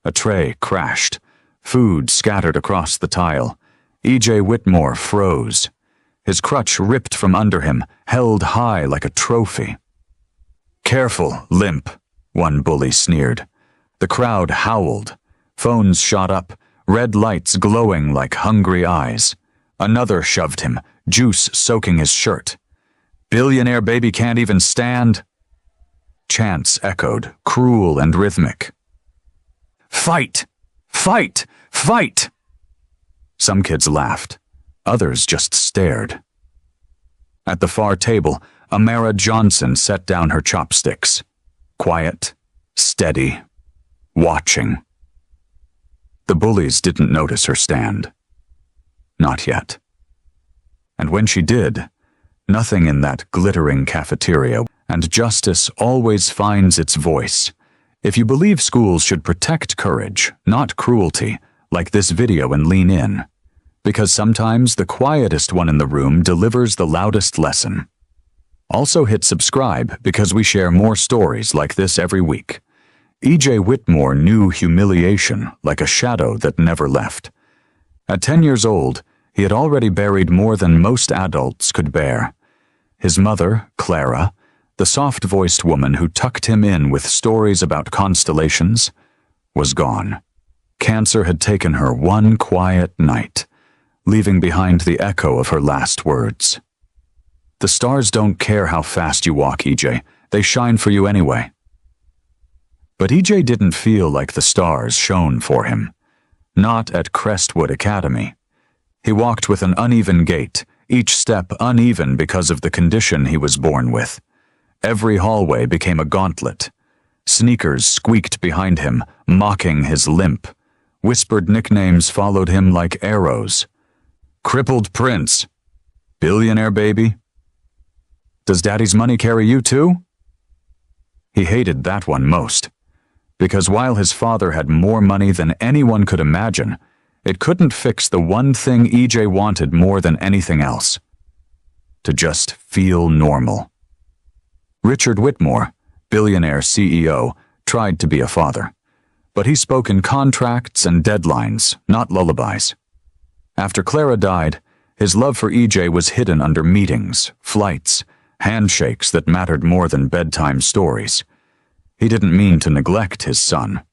A tray crashed. Food scattered across the tile. E.J. Whitmore froze. His crutch ripped from under him, held high like a trophy. "Careful, limp," one bully sneered. The crowd howled. Phones shot up, red lights glowing like hungry eyes. Another shoved him, juice soaking his shirt. "Billionaire baby can't even stand." Chants echoed, cruel and rhythmic. "Fight! Fight! Fight!" Some kids laughed. Others just stared. At the far table, Amara Johnson set down her chopsticks. Quiet, steady, watching. The bullies didn't notice her stand. Not yet. And when she did, nothing in that glittering cafeteria, and justice always finds its voice. If you believe schools should protect courage, not cruelty, like this video, and lean in. Because sometimes the quietest one in the room delivers the loudest lesson. Also hit subscribe because we share more stories like this every week. E.J. Whitmore knew humiliation like a shadow that never left. At 10 years old, he had already buried more than most adults could bear. His mother, Clara, the soft-voiced woman who tucked him in with stories about constellations, was gone. Cancer had taken her one quiet night, leaving behind the echo of her last words. "The stars don't care how fast you walk, E.J. They shine for you anyway." But E.J. didn't feel like the stars shone for him. Not at Crestwood Academy. He walked with an uneven gait, each step uneven because of the condition he was born with. Every hallway became a gauntlet. Sneakers squeaked behind him, mocking his limp. Whispered nicknames followed him like arrows. "Crippled Prince." "Billionaire baby." "Does Daddy's money carry you too?" He hated that one most, because while his father had more money than anyone could imagine, it couldn't fix the one thing E.J. wanted more than anything else. To just feel normal. Richard Whitmore, Billionaire CEO, tried to be a father, but he spoke in contracts and deadlines, not lullabies. After Clara died, his love for E.J. was hidden under meetings, flights, handshakes that mattered more than bedtime stories. He didn't mean to neglect his son,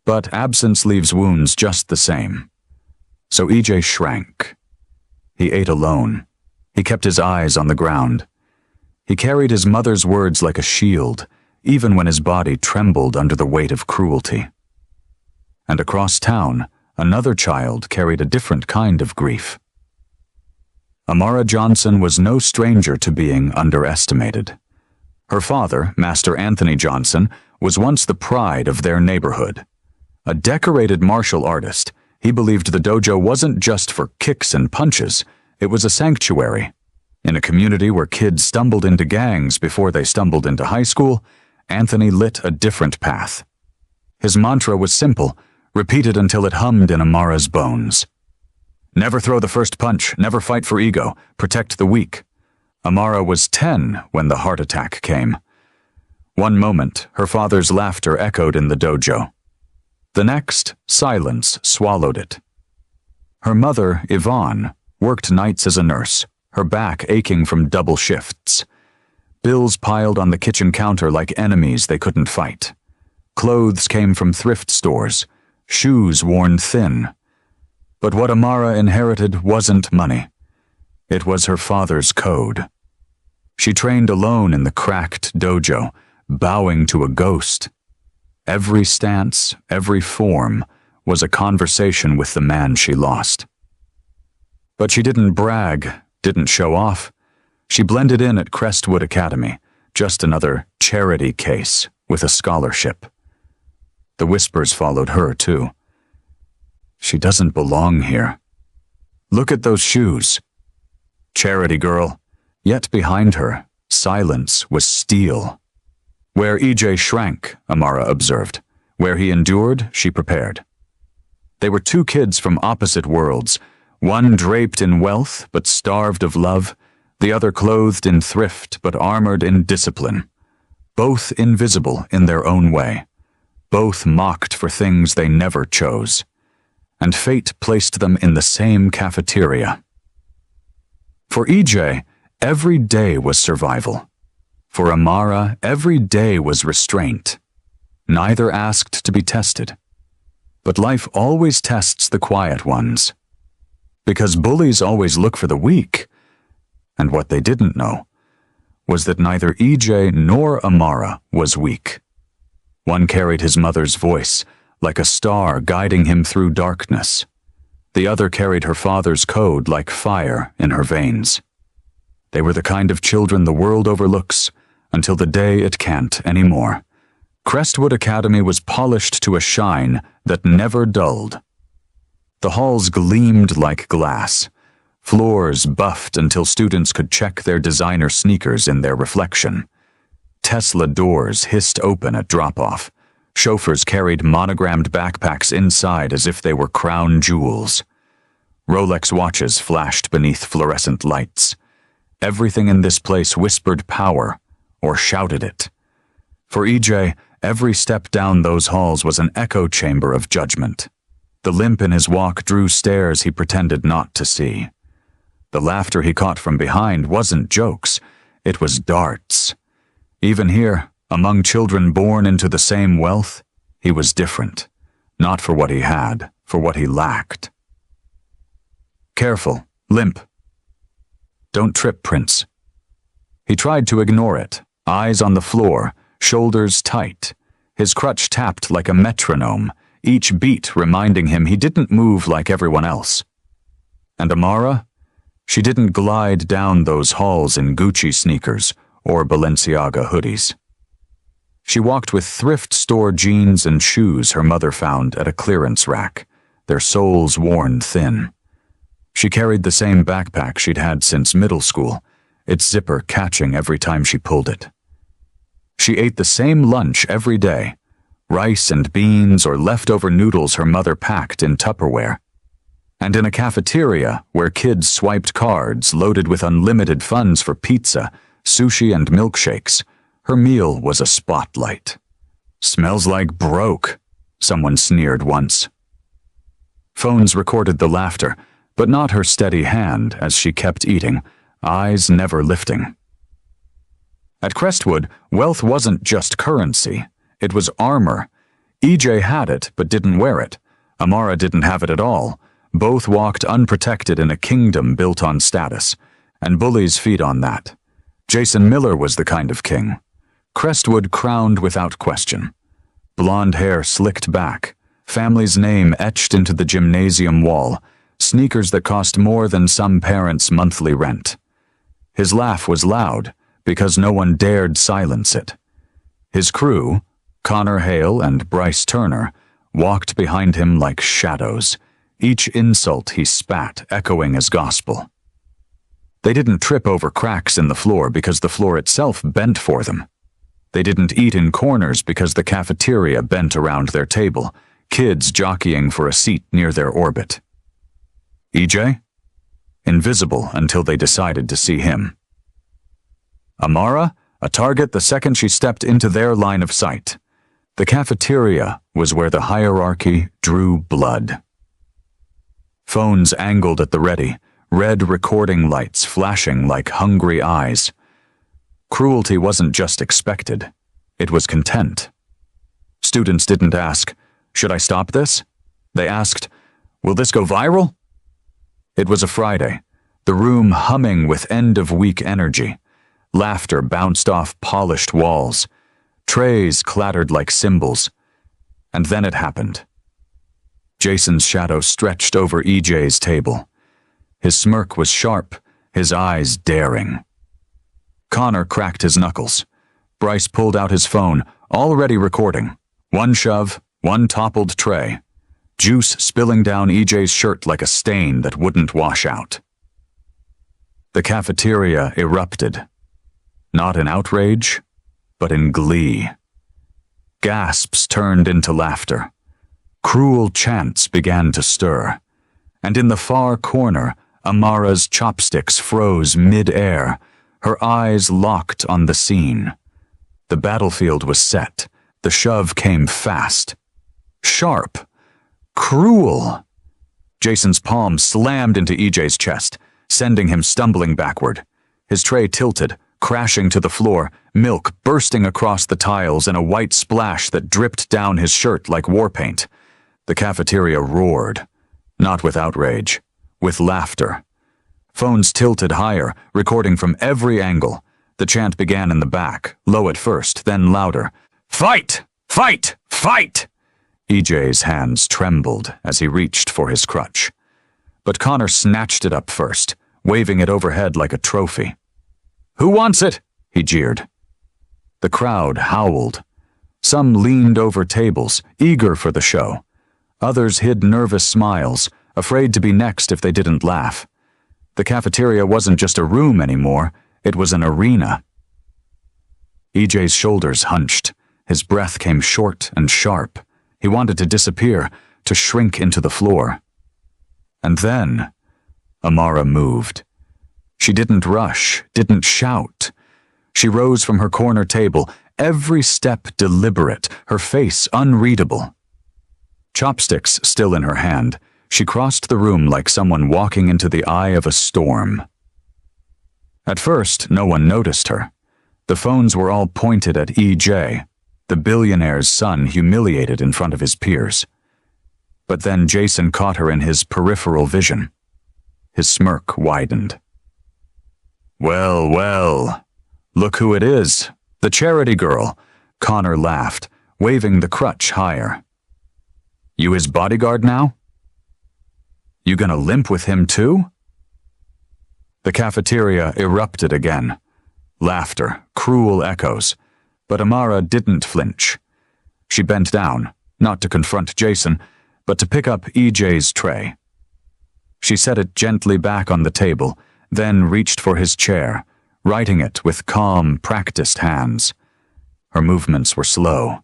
but absence leaves wounds just the same. So E.J. shrank. He ate alone. He kept his eyes on the ground. He carried his mother's words like a shield, even when his body trembled under the weight of cruelty. And across town, another child carried a different kind of grief. Amara Johnson was no stranger to being underestimated. Her father, Master Anthony Johnson, was once the pride of their neighborhood. A decorated martial artist, he believed the dojo wasn't just for kicks and punches, it was a sanctuary. In a community where kids stumbled into gangs before they stumbled into high school, Anthony lit a different path. His mantra was simple, repeated until it hummed in Amara's bones. "Never throw the first punch, never fight for ego, protect the weak." Amara was 10 when the heart attack came. One moment, her father's laughter echoed in the dojo. The next, silence swallowed it. Her mother, Yvonne, worked nights as a nurse, her back aching from double shifts. Bills piled on the kitchen counter like enemies they couldn't fight. Clothes came from thrift stores, shoes worn thin. But what Amara inherited wasn't money. It was her father's code. She trained alone in the cracked dojo, bowing to a ghost. Every stance, every form, was a conversation with the man she lost. But she didn't brag, didn't show off. She blended in at Crestwood Academy, just another charity case with a scholarship. The whispers followed her, too. She doesn't belong here. Look at those shoes. Charity girl. Yet behind her, silence was steel. Where E.J. shrank, Amara observed. Where he endured, she prepared. They were two kids from opposite worlds, one draped in wealth but starved of love, the other clothed in thrift but armored in discipline. Both invisible in their own way. both mocked for things they never chose, and fate placed them in the same cafeteria. For EJ, every day was survival. For Amara, every day was restraint. Neither asked to be tested. But life always tests the quiet ones. Because bullies always look for the weak. And what they didn't know was that neither EJ nor Amara was weak. One carried his mother's voice, like a star guiding him through darkness. The other carried her father's code like fire in her veins. They were the kind of children the world overlooks until the day it can't anymore. Crestwood Academy was polished to a shine that never dulled. The halls gleamed like glass, floors buffed until students could check their designer sneakers in their reflection. Tesla doors hissed open at drop-off. Chauffeurs carried monogrammed backpacks inside as if they were crown jewels. Rolex watches flashed beneath fluorescent lights. Everything in this place whispered power, or shouted it. For EJ, every step down those halls was an echo chamber of judgment. The limp in his walk drew stares he pretended not to see. The laughter he caught from behind wasn't jokes, it was darts. Even here, among children born into the same wealth, he was different. Not for what he had, for what he lacked. Careful, limp. Don't trip, Prince. He tried to ignore it, eyes on the floor, shoulders tight. His crutch tapped like a metronome, each beat reminding him he didn't move like everyone else. And Amara? She didn't glide down those halls in Gucci sneakers or Balenciaga hoodies. She walked with thrift store jeans and shoes her mother found at a clearance rack, their soles worn thin. She carried the same backpack she'd had since middle school, its zipper catching every time she pulled it. She ate the same lunch every day, rice and beans or leftover noodles her mother packed in Tupperware. And in a cafeteria where kids swiped cards loaded with unlimited funds for pizza, sushi, and milkshakes, her meal was a spotlight. "Smells like broke," someone sneered once. Phones recorded the laughter, but not her steady hand as she kept eating, eyes never lifting. At Crestwood, wealth wasn't just currency, it was armor. EJ had it, but didn't wear it. Amara didn't have it at all. Both walked unprotected in a kingdom built on status, and bullies feed on that. Jason Miller was the kind of king. Crestwood crowned without question. Blonde hair slicked back, family's name etched into the gymnasium wall, sneakers that cost more than some parents' monthly rent. His laugh was loud, because no one dared silence it. His crew, Connor Hale and Bryce Turner, walked behind him like shadows, each insult he spat echoing as gospel. They didn't trip over cracks in the floor because the floor itself bent for them. They didn't eat in corners because the cafeteria bent around their table, kids jockeying for a seat near their orbit. EJ? Invisible until they decided to see him. Amara? A target the second she stepped into their line of sight. The cafeteria was where the hierarchy drew blood. Phones angled at the ready, red recording lights flashing like hungry eyes. Cruelty wasn't just expected, it was content. Students didn't ask, "Should I stop this?" They asked, "Will this go viral?" It was a Friday, the room humming with end-of-week energy. Laughter bounced off polished walls. Trays clattered like cymbals. And then it happened. Jason's shadow stretched over EJ's table. His smirk was sharp, his eyes daring. Connor cracked his knuckles. Bryce pulled out his phone, already recording. One shove, one toppled tray. Juice spilling down EJ's shirt like a stain that wouldn't wash out. The cafeteria erupted. Not in outrage, but in glee. Gasps turned into laughter. Cruel chants began to stir. And in the far corner, Amara's chopsticks froze mid-air, her eyes locked on the scene. The battlefield was set, The shove came fast. Sharp. Cruel. Jason's palm slammed into EJ's chest, sending him stumbling backward. His tray tilted, crashing to the floor, milk bursting across the tiles in a white splash that dripped down his shirt like war paint. The cafeteria roared, not with outrage, with laughter. Phones tilted higher, recording from every angle. The chant began in the back, low at first, then louder. "Fight! Fight! Fight!" EJ's hands trembled as he reached for his crutch. But Connor snatched it up first, waving it overhead like a trophy. "Who wants it?" he jeered. The crowd howled. Some leaned over tables, eager for the show. Others hid nervous smiles, afraid to be next if they didn't laugh. The cafeteria wasn't just a room anymore, it was an arena. EJ's shoulders hunched. His breath came short and sharp. He wanted to disappear, to shrink into the floor. And then, Amara moved. She didn't rush, didn't shout. She rose from her corner table, every step deliberate, her face unreadable. Chopsticks still in her hand, she crossed the room like someone walking into the eye of a storm. At first, no one noticed her. The phones were all pointed at EJ, the billionaire's son humiliated in front of his peers. But then Jason caught her in his peripheral vision. His smirk widened. "Well, well, look who it is, the charity girl," Connor laughed, waving the crutch higher. "You his bodyguard now? You gonna limp with him too?" The cafeteria erupted again. Laughter, cruel echoes. But Amara didn't flinch. She bent down, not to confront Jason, but to pick up EJ's tray. She set it gently back on the table, then reached for his chair, righting it with calm, practiced hands. Her movements were slow,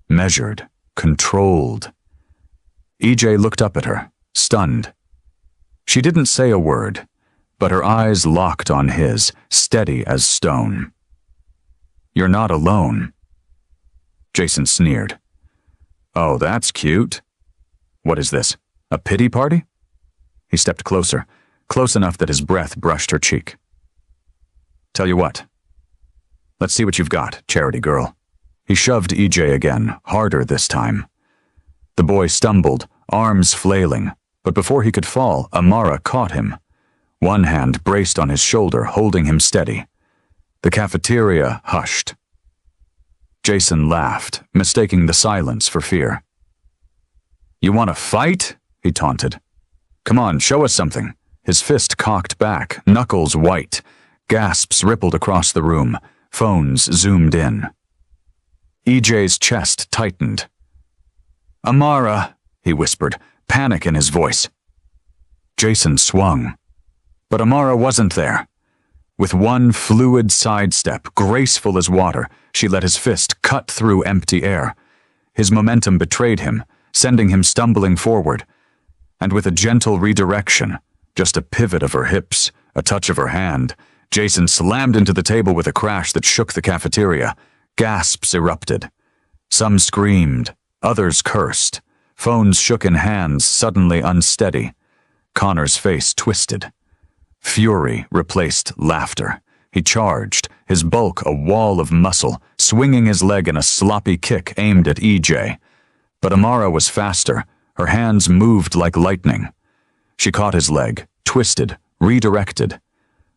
measured, controlled. EJ looked up at her, stunned. She didn't say a word, but her eyes locked on his, steady as stone. "You're not alone." Jason sneered. "Oh, that's cute. What is this, a pity party?" He stepped closer, close enough that his breath brushed her cheek. "Tell you what. Let's see what you've got, charity girl." He shoved EJ again, harder this time. The boy stumbled, arms flailing, but before he could fall, Amara caught him. One hand braced on his shoulder, holding him steady. The cafeteria hushed. Jason laughed, mistaking the silence for fear. "You want to fight?" he taunted. "Come on, show us something." His fist cocked back, knuckles white. Gasps rippled across the room. Phones zoomed in. EJ's chest tightened. "Amara," he whispered, panic in his voice. Jason swung. But Amara wasn't there. With one fluid sidestep, graceful as water, she let his fist cut through empty air. His momentum betrayed him, sending him stumbling forward. And with a gentle redirection, just a pivot of her hips, a touch of her hand, Jason slammed into the table with a crash that shook the cafeteria. Gasps erupted. Some screamed, others cursed. Phones shook in hands, suddenly unsteady. Connor's face twisted. Fury replaced laughter. He charged, his bulk a wall of muscle, swinging his leg in a sloppy kick aimed at EJ. But Amara was faster. Her hands moved like lightning. She caught his leg, twisted, redirected.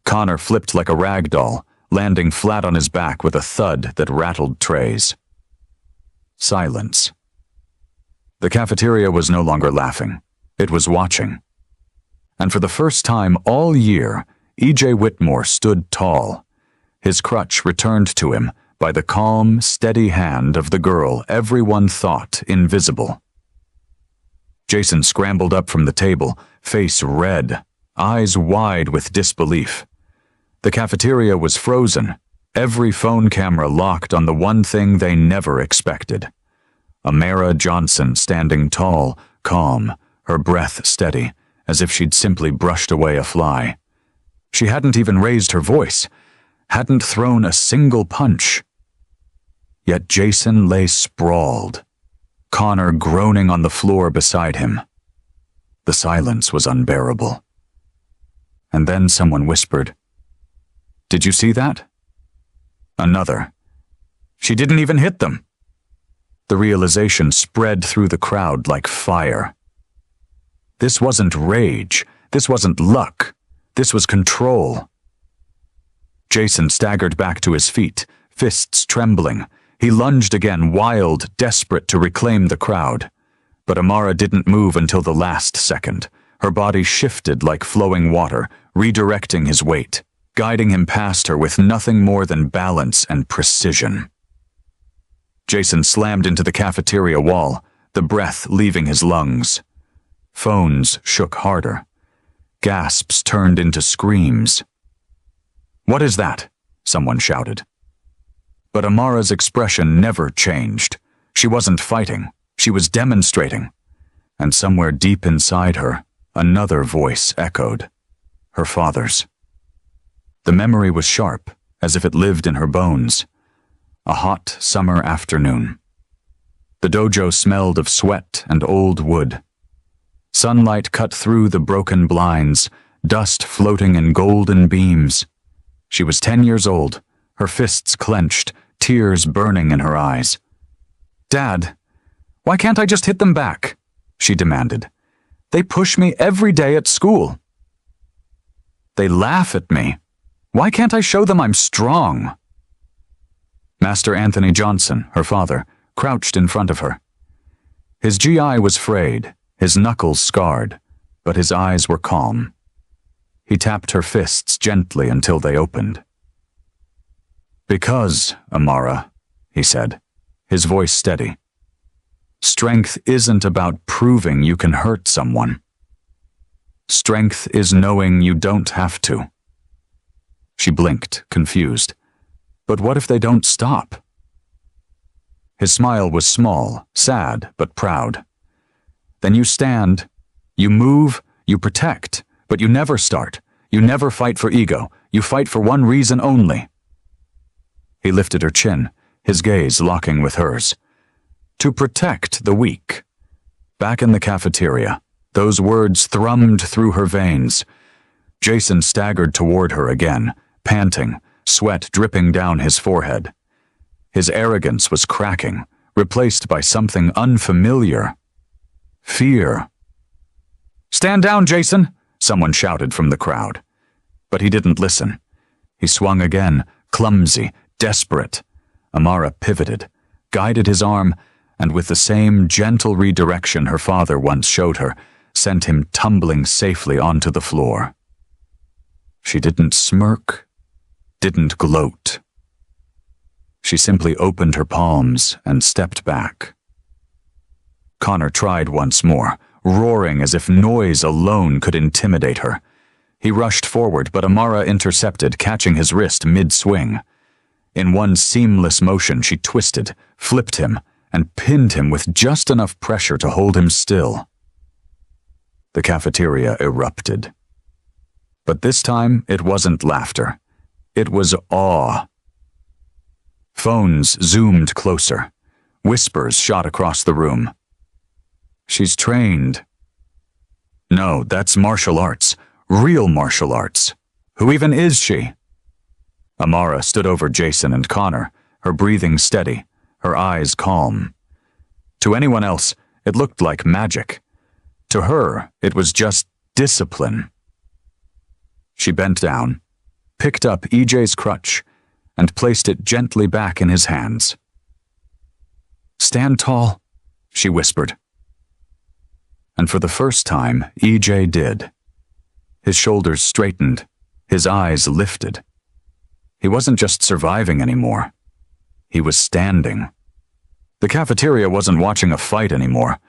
Connor flipped like a rag doll, landing flat on his back with a thud that rattled trays. Silence. The cafeteria was no longer laughing. It was watching. And for the first time all year, EJ Whitmore stood tall. His crutch returned to him by the calm, steady hand of the girl everyone thought invisible. Jason scrambled up from the table, face red, eyes wide with disbelief. The cafeteria was frozen, every phone camera locked on the one thing they never expected. Amara Johnson standing tall, calm, her breath steady, as if she'd simply brushed away a fly. She hadn't even raised her voice, hadn't thrown a single punch. Yet Jason lay sprawled, Connor groaning on the floor beside him. The silence was unbearable. And then someone whispered, "Did you see that?" Another, "She didn't even hit them." The realization spread through the crowd like fire. This wasn't rage. This wasn't luck. This was control. Jason staggered back to his feet, fists trembling. He lunged again, wild, desperate to reclaim the crowd. But Amara didn't move until the last second. Her body shifted like flowing water, redirecting his weight, guiding him past her with nothing more than balance and precision. Jason slammed into the cafeteria wall, the breath leaving his lungs. Phones shook harder. Gasps turned into screams. "What is that?" someone shouted. But Amara's expression never changed. She wasn't fighting. She was demonstrating. And somewhere deep inside her, another voice echoed. Her father's. The memory was sharp, as if it lived in her bones. A hot summer afternoon. The dojo smelled of sweat and old wood. Sunlight cut through the broken blinds, dust floating in golden beams. She was 10 years old, her fists clenched, tears burning in her eyes. "Dad, why can't I just hit them back?" she demanded. "They push me every day at school. They laugh at me. Why can't I show them I'm strong?" Master Anthony Johnson, her father, crouched in front of her. His GI was frayed, his knuckles scarred, but his eyes were calm. He tapped her fists gently until they opened. "Because, Amara," he said, his voice steady, "strength isn't about proving you can hurt someone. Strength is knowing you don't have to." She blinked, confused. But what if they don't stop? His smile was small, sad, but proud. "Then you stand, you move, you protect, but you never start. You never fight for ego. You fight for one reason only." He lifted her chin, his gaze locking with hers. "To protect the weak." Back in the cafeteria, those words thrummed through her veins. Jason staggered toward her again, panting, sweat dripping down his forehead. His arrogance was cracking, replaced by something unfamiliar. Fear. "Stand down, Jason!" someone shouted from the crowd. But he didn't listen. He swung again, clumsy, desperate. Amara pivoted, guided his arm, and with the same gentle redirection her father once showed her, sent him tumbling safely onto the floor. She didn't smirk, didn't gloat. She simply opened her palms and stepped back. Connor tried once more, roaring as if noise alone could intimidate her. He rushed forward, but Amara intercepted, catching his wrist mid-swing. In one seamless motion, she twisted, flipped him, and pinned him with just enough pressure to hold him still. The cafeteria erupted. But this time, it wasn't laughter. It was awe. Phones zoomed closer. Whispers shot across the room. "She's trained." "No, that's martial arts. Real martial arts. Who even is she?" Amara stood over Jason and Connor, her breathing steady, her eyes calm. To anyone else, it looked like magic. To her, it was just discipline. She bent down, picked up EJ's crutch, and placed it gently back in his hands. "Stand tall," she whispered. And for the first time, EJ did. His shoulders straightened, his eyes lifted. He wasn't just surviving anymore. He was standing. The cafeteria wasn't watching a fight anymore.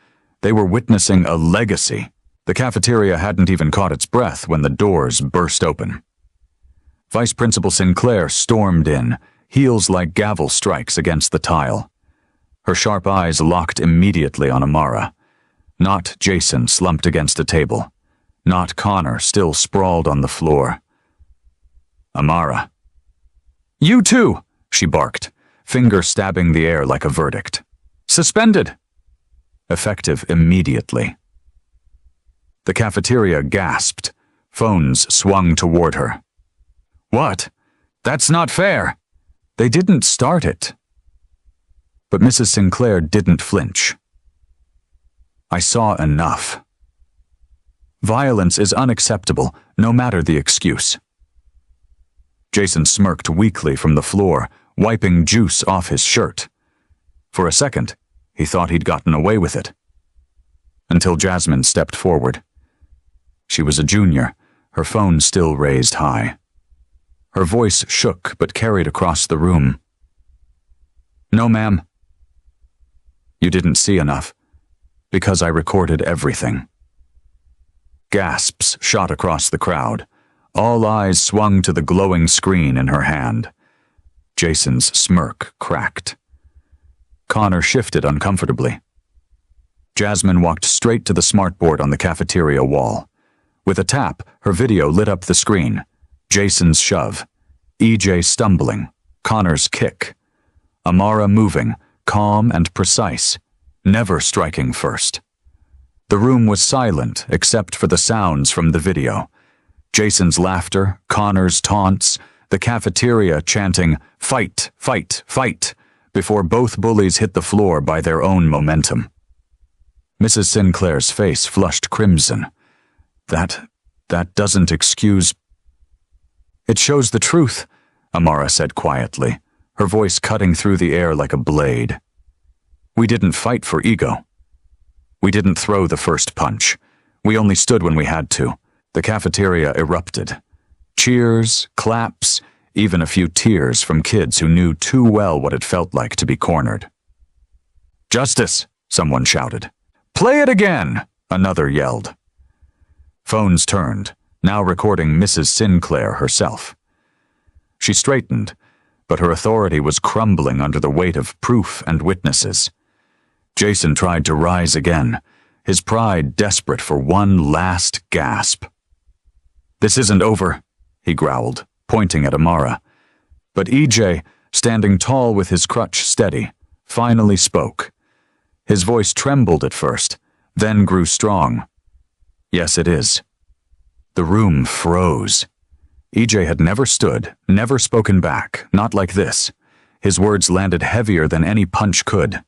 They were witnessing a legacy. The cafeteria hadn't even caught its breath when the doors burst open. Vice Principal Sinclair stormed in, heels like gavel strikes against the tile. Her sharp eyes locked immediately on Amara. Not Jason slumped against a table. Not Connor still sprawled on the floor. Amara. "You too," she barked. finger stabbing the air like a verdict. Suspended! Effective immediately. The cafeteria gasped. Phones swung toward her. What? That's not fair! They didn't start it. But Mrs. Sinclair didn't flinch. I saw enough. Violence is unacceptable, no matter the excuse. Jason smirked weakly from the floor, wiping juice off his shirt. For a second, he thought he'd gotten away with it. Until Jasmine stepped forward. She was a junior, her phone still raised high. Her voice shook but carried across the room. No, ma'am. You didn't see enough, because I recorded everything. Gasps shot across the crowd. All eyes swung to the glowing screen in her hand. Jason's smirk cracked. Connor shifted uncomfortably. Jasmine walked straight to the smartboard on the cafeteria wall. With a tap, her video lit up the screen. Jason's shove. EJ stumbling. Connor's kick. Amara moving, calm and precise, never striking first. The room was silent except for the sounds from the video. Jason's laughter, Connor's taunts, the cafeteria chanting, "Fight, fight, fight," before both bullies hit the floor by their own momentum. Mrs. Sinclair's face flushed crimson. That doesn't excuse... It shows the truth, Amara said quietly, her voice cutting through the air like a blade. We didn't fight for ego. We didn't throw the first punch. We only stood when we had to. The cafeteria erupted. Cheers, claps, even a few tears from kids who knew too well what it felt like to be cornered. Justice, someone shouted. Play it again, another yelled. Phones turned, now recording Mrs. Sinclair herself. She straightened, but her authority was crumbling under the weight of proof and witnesses. Jason tried to rise again, his pride desperate for one last gasp. This isn't over, he growled, pointing at Amara. But EJ, standing tall with his crutch steady, finally spoke. His voice trembled at first, then grew strong. Yes, it is. The room froze. EJ had never stood, never spoken back, not like this. His words landed heavier than any punch could.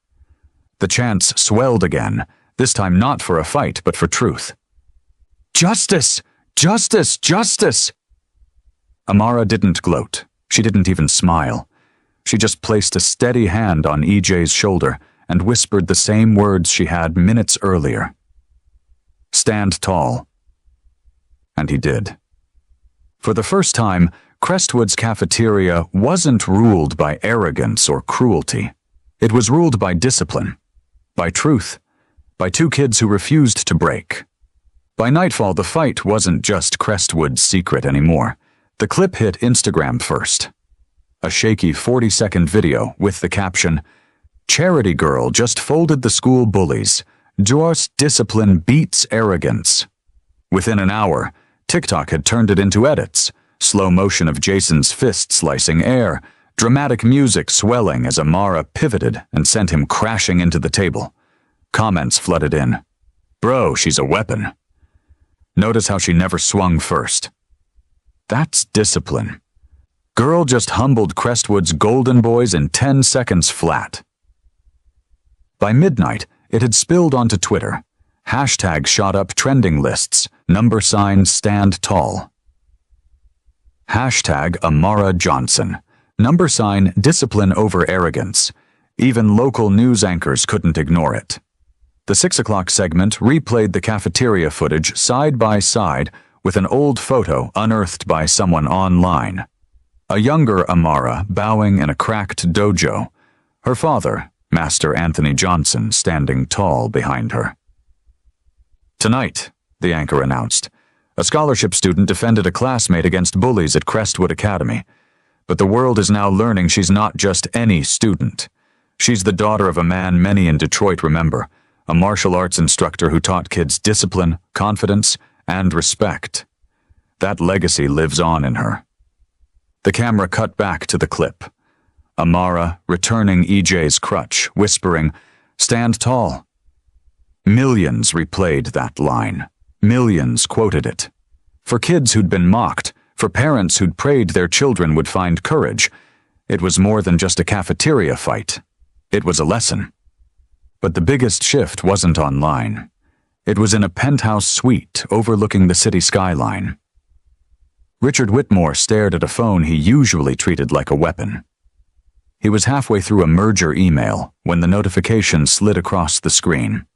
The chants swelled again, this time not for a fight, but for truth. Justice! Justice! Justice! Amara didn't gloat. She didn't even smile. She just placed a steady hand on EJ's shoulder and whispered the same words she had minutes earlier. Stand tall. And he did. For the first time, Crestwood's cafeteria wasn't ruled by arrogance or cruelty. It was ruled by discipline, by truth, by two kids who refused to break. By nightfall, the fight wasn't just Crestwood's secret anymore. The clip hit Instagram first. A shaky 40-second video with the caption, "Charity girl just folded the school bullies. Just discipline beats arrogance." Within an hour, TikTok had turned it into edits, slow motion of Jason's fist slicing air, dramatic music swelling as Amara pivoted and sent him crashing into the table. Comments flooded in. Bro, she's a weapon. Notice how she never swung first. That's discipline. Girl just humbled Crestwood's golden boys in 10 seconds flat. By midnight, it had spilled onto Twitter. Hashtags shot up trending lists, #, stand tall. Hashtag Amara Johnson, #, discipline over arrogance. Even local news anchors couldn't ignore it. The 6 o'clock segment replayed the cafeteria footage side by side with an old photo unearthed by someone online. A younger Amara bowing in a cracked dojo, her father, Master Anthony Johnson, standing tall behind her. Tonight, the anchor announced, a scholarship student defended a classmate against bullies at Crestwood Academy. But the world is now learning she's not just any student. She's the daughter of a man many in Detroit remember, a martial arts instructor who taught kids discipline, confidence, and respect. That legacy lives on in her. The camera cut back to the clip. Amara returning EJ's crutch, whispering, "Stand tall." Millions replayed that line. Millions quoted it. For kids who'd been mocked, for parents who'd prayed their children would find courage, it was more than just a cafeteria fight. It was a lesson. But the biggest shift wasn't online. It was in a penthouse suite overlooking the city skyline. Richard Whitmore stared at a phone he usually treated like a weapon. He was halfway through a merger email when the notification slid across the screen.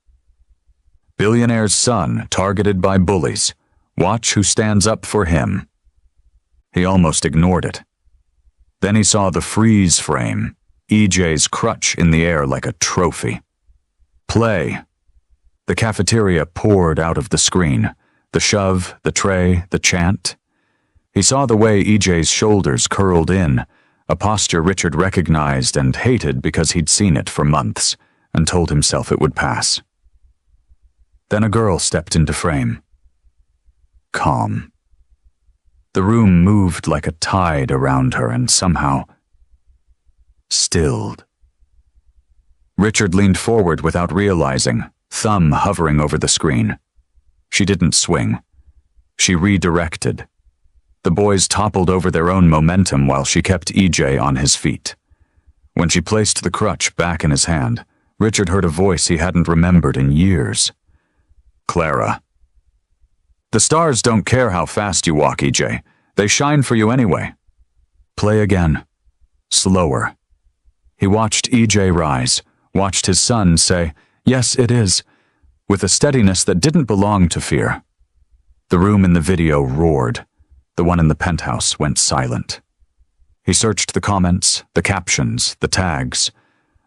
"Billionaire's son targeted by bullies. Watch who stands up for him." He almost ignored it. Then he saw the freeze frame, EJ's crutch in the air like a trophy. Play. The cafeteria poured out of the screen, the shove, the tray, the chant. He saw the way EJ's shoulders curled in, a posture Richard recognized and hated because he'd seen it for months, and told himself it would pass. Then a girl stepped into frame. Calm. The room moved like a tide around her and somehow stilled. Richard leaned forward without realizing, thumb hovering over the screen. She didn't swing. She redirected. The boys toppled over their own momentum while she kept EJ on his feet. When she placed the crutch back in his hand, Richard heard a voice he hadn't remembered in years. "Clara. The stars don't care how fast you walk, EJ. They shine for you anyway. Play again. Slower." He watched EJ rise, watched his son say, "Yes, it is," with a steadiness that didn't belong to fear. The room in the video roared. The one in the penthouse went silent. He searched the comments, the captions, the tags.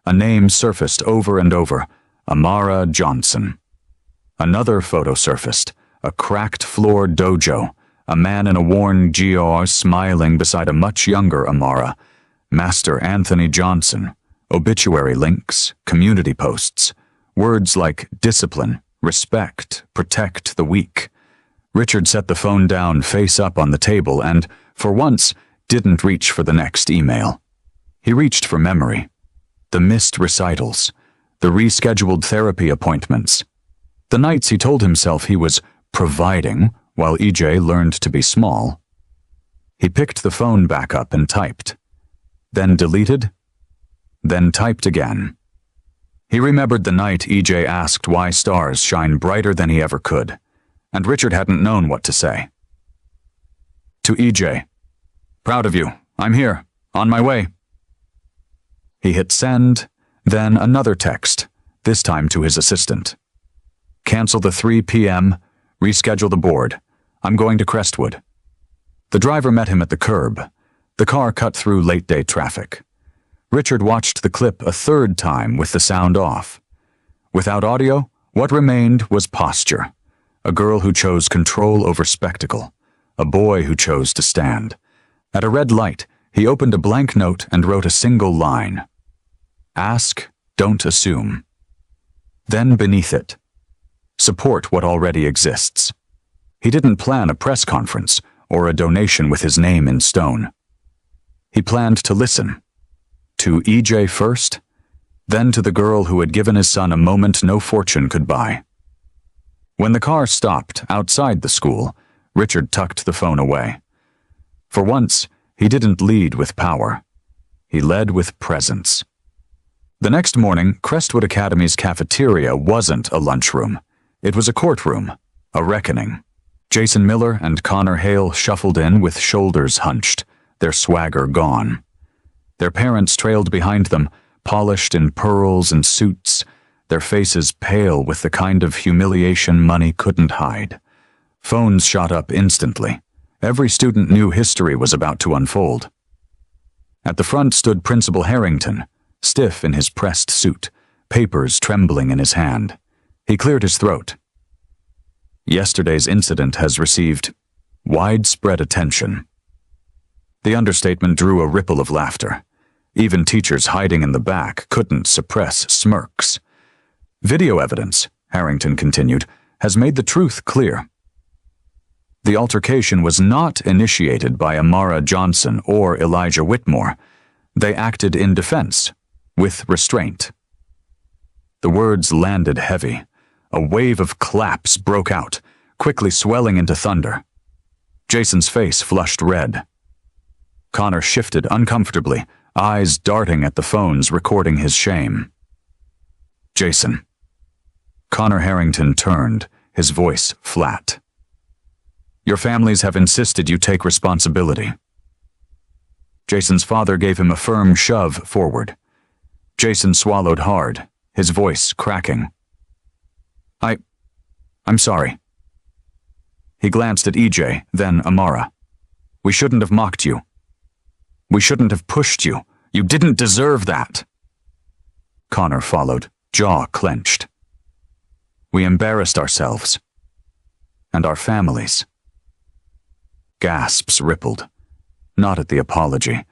A name surfaced over and over, Amara Johnson. Another photo surfaced, a cracked floor dojo, a man in a worn GR smiling beside a much younger Amara, Master Anthony Johnson, obituary links, community posts, words like discipline, respect, protect the weak. Richard set the phone down face up on the table and, for once, didn't reach for the next email. He reached for memory. The missed recitals, the rescheduled therapy appointments, the nights he told himself he was providing while EJ learned to be small. He picked the phone back up and typed, then deleted, then typed again. He remembered the night EJ asked why stars shine brighter than he ever could, and Richard hadn't known what to say. To EJ, "Proud of you. I'm here. On my way." He hit send, then another text, this time to his assistant. "Cancel the 3 p.m., reschedule the board. I'm going to Crestwood." The driver met him at the curb. The car cut through late-day traffic. Richard watched the clip a third time with the sound off. Without audio, what remained was posture. A girl who chose control over spectacle. A boy who chose to stand. At a red light, he opened a blank note and wrote a single line. "Ask, don't assume." Then beneath it, "Support what already exists." He didn't plan a press conference or a donation with his name in stone. He planned to listen. To EJ first, then to the girl who had given his son a moment no fortune could buy. When the car stopped outside the school, Richard tucked the phone away. For once, he didn't lead with power. He led with presence. The next morning, Crestwood Academy's cafeteria wasn't a lunchroom. It was a courtroom, a reckoning. Jason Miller and Connor Hale shuffled in with shoulders hunched, their swagger gone. Their parents trailed behind them, polished in pearls and suits, their faces pale with the kind of humiliation money couldn't hide. Phones shot up instantly. Every student knew history was about to unfold. At the front stood Principal Harrington, stiff in his pressed suit, papers trembling in his hand. He cleared his throat. "Yesterday's incident has received widespread attention." The understatement drew a ripple of laughter. Even teachers hiding in the back couldn't suppress smirks. "Video evidence," Harrington continued, "has made the truth clear. The altercation was not initiated by Amara Johnson or Elijah Whitmore. They acted in defense, with restraint. The words landed heavy. A wave of claps broke out, quickly swelling into thunder. Jason's face flushed red. Connor shifted uncomfortably, eyes darting at the phones recording his shame. Jason. Connor Harrington turned, his voice flat. Your families have insisted you take responsibility. Jason's father gave him a firm shove forward. Jason swallowed hard, his voice cracking. I'm sorry. He glanced at EJ, then Amara. We shouldn't have mocked you. We shouldn't have pushed you. You didn't deserve that. Connor followed, jaw clenched. We embarrassed ourselves. And our families. Gasps rippled, not at the apology,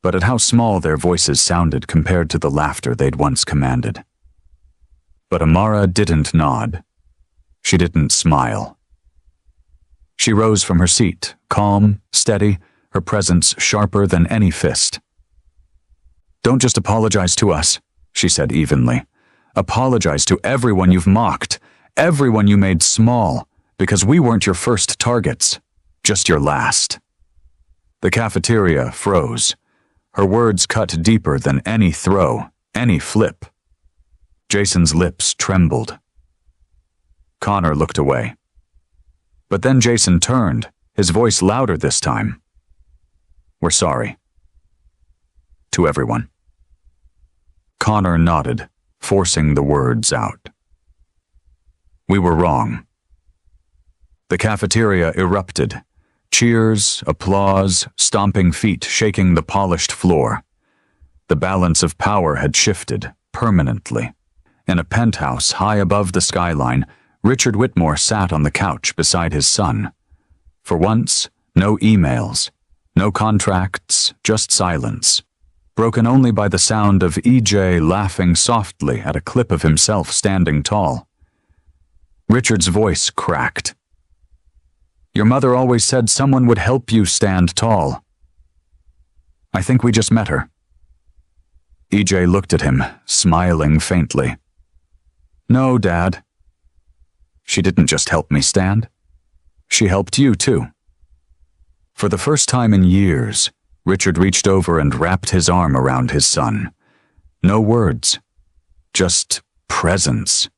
but at how small their voices sounded compared to the laughter they'd once commanded. But Amara didn't nod. She didn't smile. She rose from her seat, calm, steady, her presence sharper than any fist. Don't just apologize to us, she said evenly. Apologize to everyone you've mocked, everyone you made small, because we weren't your first targets, just your last. The cafeteria froze. Her words cut deeper than any throw, any flip. Jason's lips trembled. Connor looked away. But then Jason turned, his voice louder this time. We're sorry. To everyone. Connor nodded, forcing the words out. We were wrong. The cafeteria erupted. Cheers, applause, stomping feet shaking the polished floor. The balance of power had shifted, permanently. In a penthouse high above the skyline, Richard Whitmore sat on the couch beside his son. For once, no emails, no contracts, just silence, broken only by the sound of EJ laughing softly at a clip of himself standing tall. Richard's voice cracked. Your mother always said someone would help you stand tall. I think we just met her. EJ looked at him, smiling faintly. No, Dad. She didn't just help me stand. She helped you, too. For the first time in years, Richard reached over and wrapped his arm around his son. No words, just presence.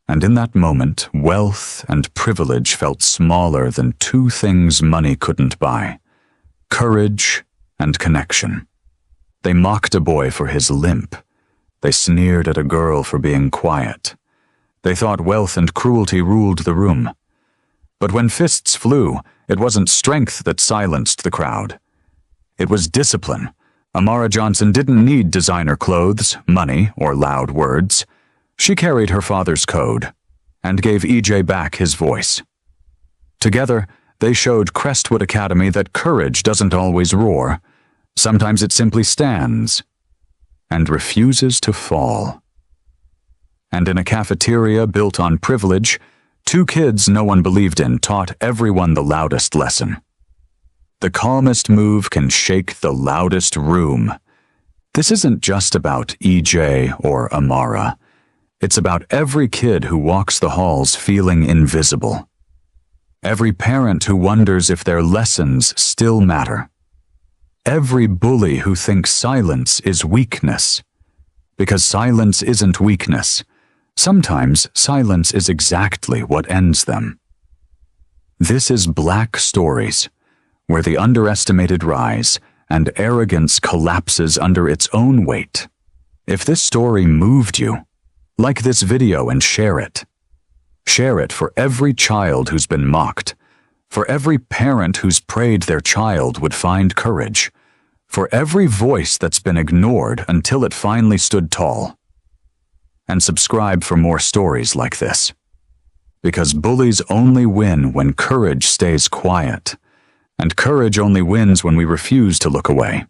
And in that moment, wealth and privilege felt smaller than two things money couldn't buy: courage and connection. They mocked a boy for his limp. They sneered at a girl for being quiet. They thought wealth and cruelty ruled the room. But when fists flew, it wasn't strength that silenced the crowd. It was discipline. Amara Johnson didn't need designer clothes, money, or loud words. She carried her father's code, and gave EJ back his voice. Together, they showed Crestwood Academy that courage doesn't always roar. Sometimes it simply stands, and refuses to fall. And in a cafeteria built on privilege, two kids no one believed in taught everyone the loudest lesson. The calmest move can shake the loudest room. This isn't just about EJ or Amara. It's about every kid who walks the halls feeling invisible. Every parent who wonders if their lessons still matter. Every bully who thinks silence is weakness. Because silence isn't weakness. Sometimes silence is exactly what ends them. This is Black Stories, where the underestimated rise and arrogance collapses under its own weight. If this story moved you, like this video and share it. Share it for every child who's been mocked, for every parent who's prayed their child would find courage, for every voice that's been ignored until it finally stood tall. And subscribe for more stories like this. Because bullies only win when courage stays quiet, and courage only wins when we refuse to look away.